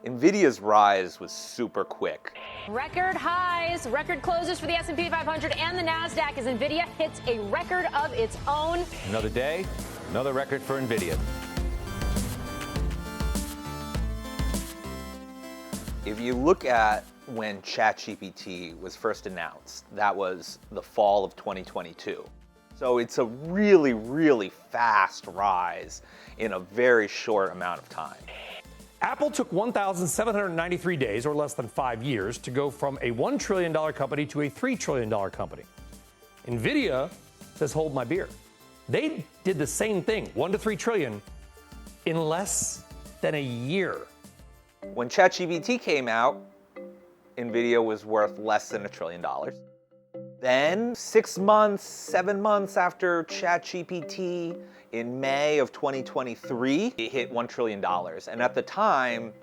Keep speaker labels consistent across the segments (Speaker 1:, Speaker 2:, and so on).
Speaker 1: Nvidia's rise was super quick.
Speaker 2: Record highs, record closes for the S&P 500 and the NASDAQ as Nvidia hits a record of its own.
Speaker 3: Another day, another record for Nvidia.
Speaker 1: If you look at when ChatGPT was first announced, that was the fall of 2022. So it's a really, really fast rise in a very short amount of time.
Speaker 4: Apple took 1,793 days, or less than 5 years, to go from a $1 trillion company to a $3 trillion company. Nvidia says, hold my beer. They did the same thing, 1 to 3 trillion, in less than a year.
Speaker 1: When ChatGPT came out, Nvidia was worth less than $1 trillion. Then 6 months, 7 months after ChatGPT, in May of 2023, it hit $1 trillion. And at the time,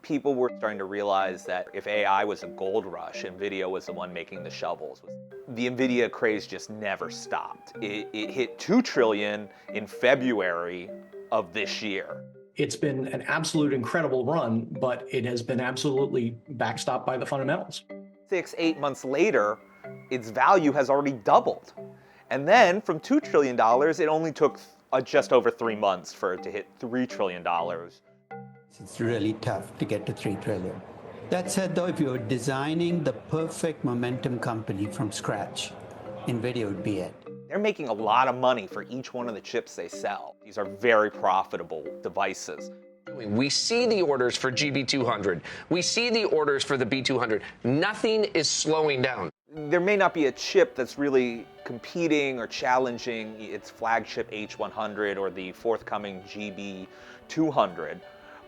Speaker 1: people were starting to realize that if AI was a gold rush, Nvidia was the one making the shovels. The Nvidia craze just never stopped. It hit $2 trillion in February of this year.
Speaker 5: It's been an absolute incredible run, but it has been absolutely backstopped by the fundamentals.
Speaker 1: 6-8 months later, its value has already doubled. And then from $2 trillion, it only took just over 3 months for it to hit $3 trillion.
Speaker 6: It's really tough to get to 3 trillion. That said, though, if you're designing the perfect momentum company from scratch, Nvidia would be it.
Speaker 1: They're making a lot of money for each one of the chips they sell. These are very profitable devices.
Speaker 7: We see the orders for GB200. We see the orders for the B200. Nothing is slowing down.
Speaker 1: There may not be a chip that's really competing or challenging its flagship H100 or the forthcoming GB200,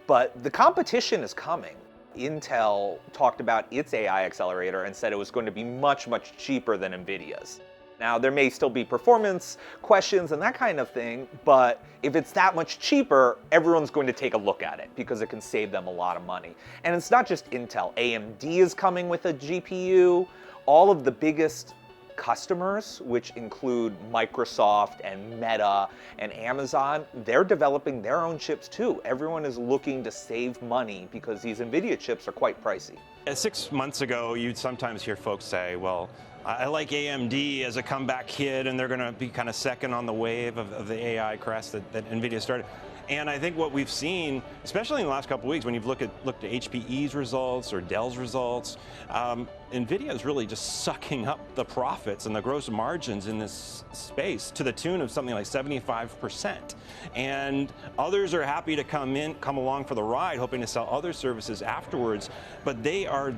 Speaker 1: but the competition is coming. Intel talked about its AI accelerator and said it was going to be much, much cheaper than Nvidia's. Now, there may still be performance questions and that kind of thing, but if it's that much cheaper, everyone's going to take a look at it because it can save them a lot of money. And it's not just Intel. AMD is coming with a GPU. All of the biggest customers, which include Microsoft and Meta and Amazon, they're developing their own chips too. Everyone is looking to save money because these Nvidia chips are quite pricey.
Speaker 8: 6 months ago, you'd sometimes hear folks say, well, I like AMD as a comeback kid, and they're going to be kind of second on the wave of the AI crest that Nvidia started. And I think what we've seen, especially in the last couple of weeks, when you've looked at HPE's results or Dell's results, Nvidia is really just sucking up the profits and the gross margins in this space to the tune of something like 75%. And others are happy to come along for the ride, hoping to sell other services afterwards, but they are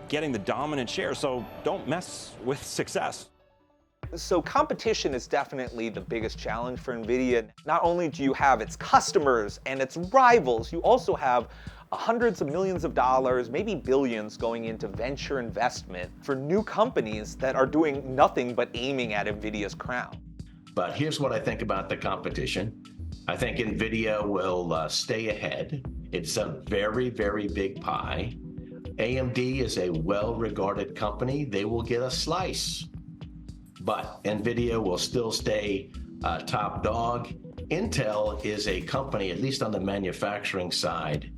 Speaker 8: getting the dominant share, so don't mess with success.
Speaker 1: So competition is definitely the biggest challenge for Nvidia. Not only do you have its customers and its rivals, you also have hundreds of millions of dollars, maybe billions, going into venture investment for new companies that are doing nothing but aiming at Nvidia's crown.
Speaker 9: But here's what I think about the competition. I think Nvidia will stay ahead. It's a very, very big pie. AMD is a well-regarded company. They will get a slice. But Nvidia will still stay top dog. Intel is a company, at least on the manufacturing side,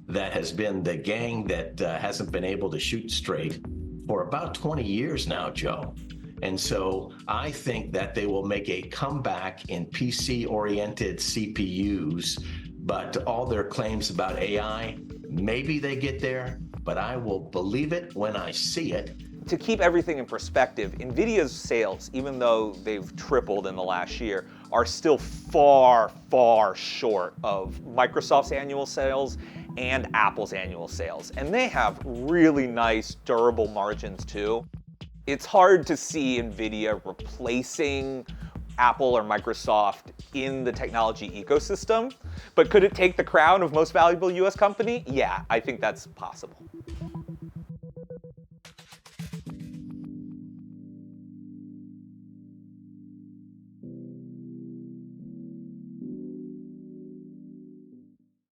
Speaker 9: that has been the gang that hasn't been able to shoot straight for about 20 years now, Joe. And so I think that they will make a comeback in PC-oriented CPUs, but all their claims about AI, maybe they get there, but I will believe it when I see it.
Speaker 1: To keep everything in perspective, Nvidia's sales, even though they've tripled in the last year, are still far, far short of Microsoft's annual sales and Apple's annual sales. And they have really nice, durable margins too. It's hard to see Nvidia replacing Apple or Microsoft in the technology ecosystem, but could it take the crown of most valuable US company? Yeah, I think that's possible.